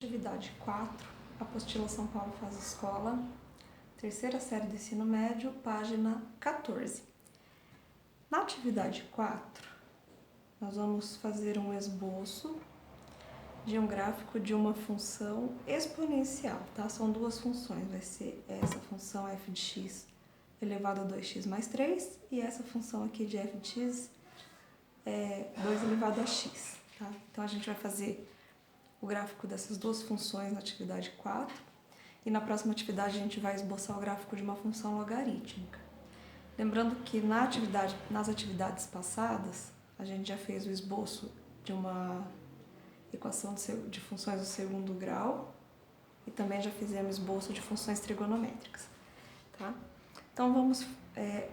Atividade 4, Apostila São Paulo Faz Escola, terceira série do ensino médio, página 14. Na atividade 4, nós vamos fazer um esboço de um gráfico de uma função exponencial, tá? São duas funções, vai ser essa função f de x elevado a 2x mais 3 e essa função aqui de f de x é 2 elevado a x, tá? Então a gente vai fazer o gráfico dessas duas funções na atividade 4 e na próxima atividade a gente vai esboçar o gráfico de uma função logarítmica. Lembrando que nas atividades passadas a gente já fez o esboço de uma equação de funções do segundo grau e também já fizemos esboço de funções trigonométricas, tá? Então vamos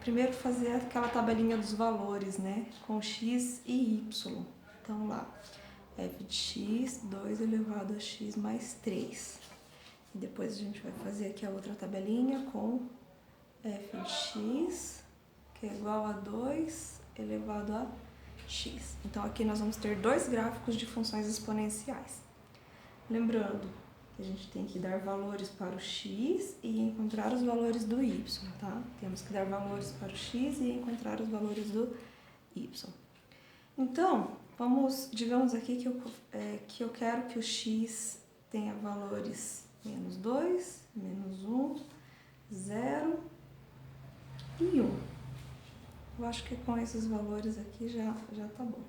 primeiro fazer aquela tabelinha dos valores, né, com x e y. Então lá, f de x, 2 elevado a x mais 3. E depois a gente vai fazer aqui a outra tabelinha com f de x, que é igual a 2 elevado a x. Então aqui nós vamos ter dois gráficos de funções exponenciais. Lembrando que a gente tem que dar valores para o x e encontrar os valores do y, tá? Temos que dar valores para o x e encontrar os valores do y. Então, digamos aqui que eu quero que o x tenha valores menos 2, menos 1, 0 e 1. Eu acho que com esses valores aqui já tá bom.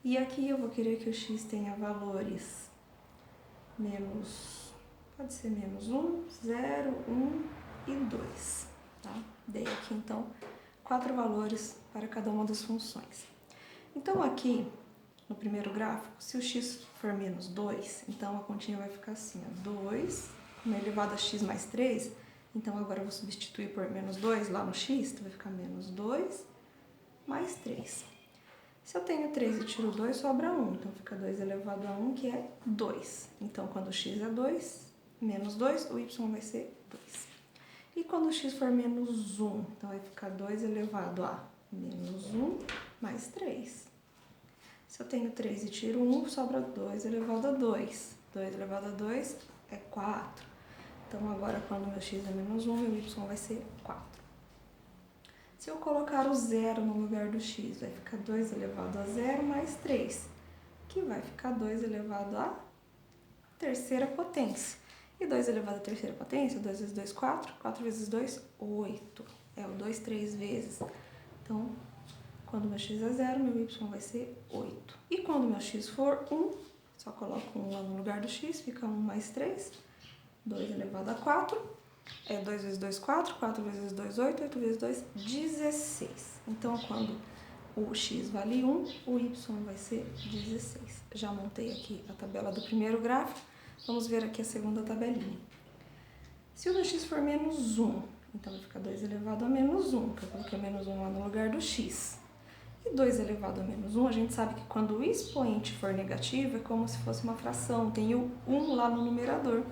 E aqui eu vou querer que o x tenha valores pode ser menos 1, 0, 1 e 2, tá? Dei aqui então 4 valores para cada uma das funções. Então aqui, no primeiro gráfico, se o x for menos 2, então a continha vai ficar assim, ó, 2 elevado a x mais 3, então agora eu vou substituir por menos 2 lá no x, então vai ficar menos 2 mais 3. Se eu tenho 3 e tiro 2, sobra 1, então fica 2 elevado a 1, que é 2. Então quando o x é 2, menos 2, o y vai ser 2. E quando o x for menos 1, então vai ficar 2 elevado a menos 1 mais 3. Se eu tenho 3 e tiro 1, sobra 2 elevado a 2. 2 elevado a 2 é 4. Então, agora, quando meu x é menos 1, meu y vai ser 4. Se eu colocar o 0 no lugar do x, vai ficar 2 elevado a 0 mais 3, que vai ficar 2 elevado à terceira potência. E 2 elevado à terceira potência, 2 vezes 2, 4. 4 vezes 2, 8. É o 2 3 vezes. Então, quando meu x é 0, meu y vai ser 8. E quando meu x for 1, só coloco 1 lá no lugar do x, fica 1 mais 3, 2 elevado a 4. 2 vezes 2, 4, 4 vezes 2, 8, 8 vezes 2, 16. Então, quando o x vale 1, o y vai ser 16. Já montei aqui a tabela do primeiro gráfico, vamos ver aqui a segunda tabelinha. Se o meu x for menos 1, então vai ficar 2 elevado a menos 1, que eu coloquei menos 1 lá no lugar do x. E 2 elevado a menos 1, a gente sabe que quando o expoente for negativo, é como se fosse uma fração, tem o 1 lá no numerador.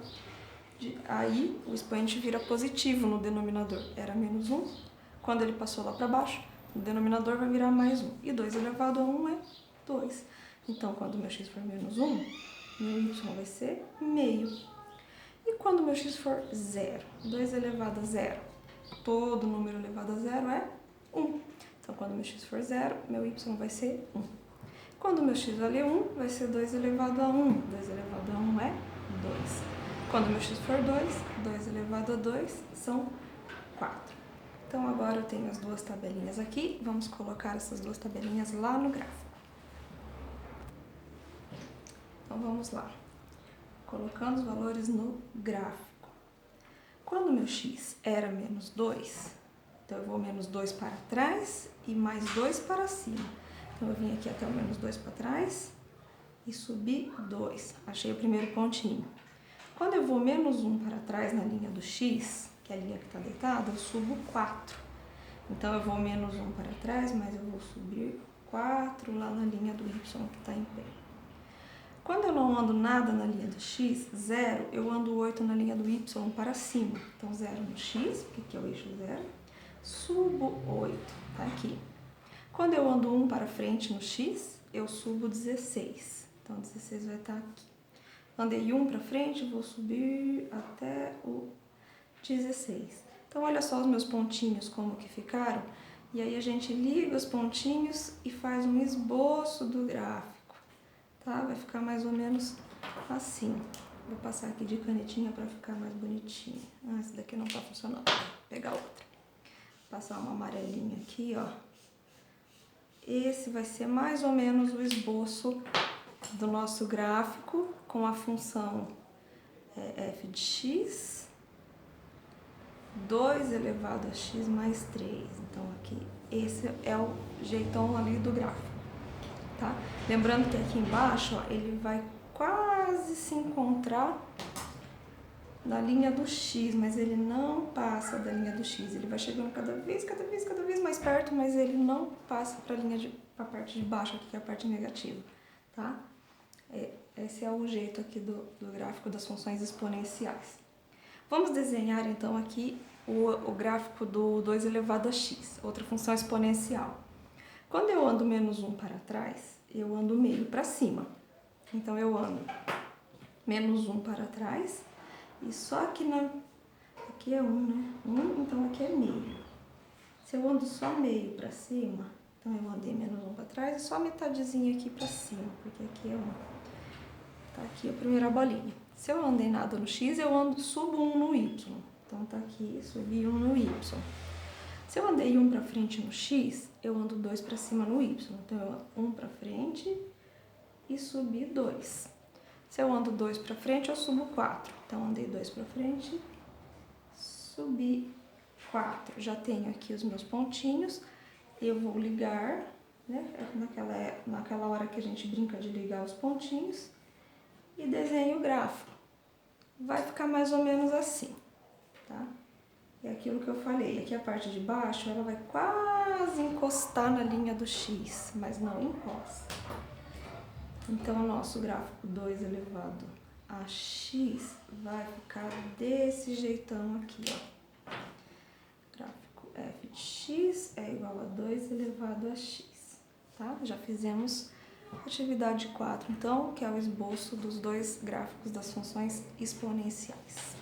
Aí, o expoente vira positivo no denominador, era menos 1. Quando ele passou lá para baixo, o denominador vai virar mais 1. E 2 elevado a 1 é 2. Então, quando meu x for menos 1, meu y vai ser meio. E quando meu x for 0? 2 elevado a 0. Todo número elevado a 0 é 1. Então, quando meu x for 0, meu y vai ser 1. Quando meu x vale 1, vai ser 2 elevado a 1. 2 elevado a 1 é 2. Quando meu x for 2, 2 elevado a 2 são 4. Então, agora eu tenho as duas tabelinhas aqui. Vamos colocar essas duas tabelinhas lá no gráfico. Então, vamos lá. Colocando os valores no gráfico. Quando meu x era menos 2, então eu vou menos 2 para trás e mais 2 para cima. Então, eu vim aqui até o menos 2 para trás e subi 2. Achei o primeiro pontinho. Quando eu vou menos 1 para trás na linha do x, que é a linha que está deitada, eu subo 4. Então, eu vou menos 1 para trás, mas eu vou subir 4 lá na linha do y que está em pé. Quando eu não ando nada na linha do x, 0, eu ando 8 na linha do y para cima. Então, 0 no x, porque aqui é o eixo 0, subo 8, tá aqui. Quando eu ando 1 para frente no x, eu subo 16. Então, 16 vai estar aqui. andei 1 para frente, vou subir até o 16. Então, olha só os meus pontinhos como que ficaram. E aí a gente liga os pontinhos e faz um esboço do gráfico, tá? Vai ficar mais ou menos assim. Vou passar aqui de canetinha para ficar mais bonitinho. Ah, essa daqui não tá funcionando. Vou pegar outra. Passar uma amarelinha aqui, ó. Esse vai ser mais ou menos o esboço do nosso gráfico com a função f de x, 2 elevado a x mais 3. Então, aqui, esse é o jeitão ali do gráfico, tá? Lembrando que aqui embaixo, ó, ele vai quase se encontrar na linha do x, mas ele não passa da linha do x. Ele vai chegando cada vez mais perto, mas ele não passa para a parte de baixo aqui, que é a parte negativa, tá? Esse é o jeito aqui do gráfico das funções exponenciais. Vamos desenhar então aqui o gráfico do 2 elevado a x, outra função exponencial. Quando eu ando menos 1 para trás, eu ando meio para cima. Então, eu ando menos 1 para trás e só aqui aqui é 1, né? 1, então aqui é meio. Se eu ando só meio para cima, então eu andei menos 1 para trás e só metadezinha aqui para cima, porque aqui é 1. Tá aqui a primeira bolinha. Se eu andei nada no x, eu subo 1 no y. Então, tá aqui, subi 1 no y. Se eu andei 1 para frente no x, eu ando 2 para cima no y. Então, eu ando 1 para frente e subi 2. Se eu ando 2 para frente, eu subo 4. Então, andei 2 para frente, subi 4. Já tenho aqui os meus pontinhos. Eu vou ligar, né? Naquela hora que a gente brinca de ligar os pontinhos. E desenho o gráfico. Vai ficar mais ou menos assim, tá? É aquilo que eu falei. Aqui a parte de baixo, ela vai quase encostar na linha do x, mas não encosta. Então, o nosso gráfico 2 elevado a x vai ficar desse jeitão aqui, ó. Gráfico f de x é igual a 2 elevado a x, tá? Já fizemos atividade 4, então, que é o esboço dos dois gráficos das funções exponenciais.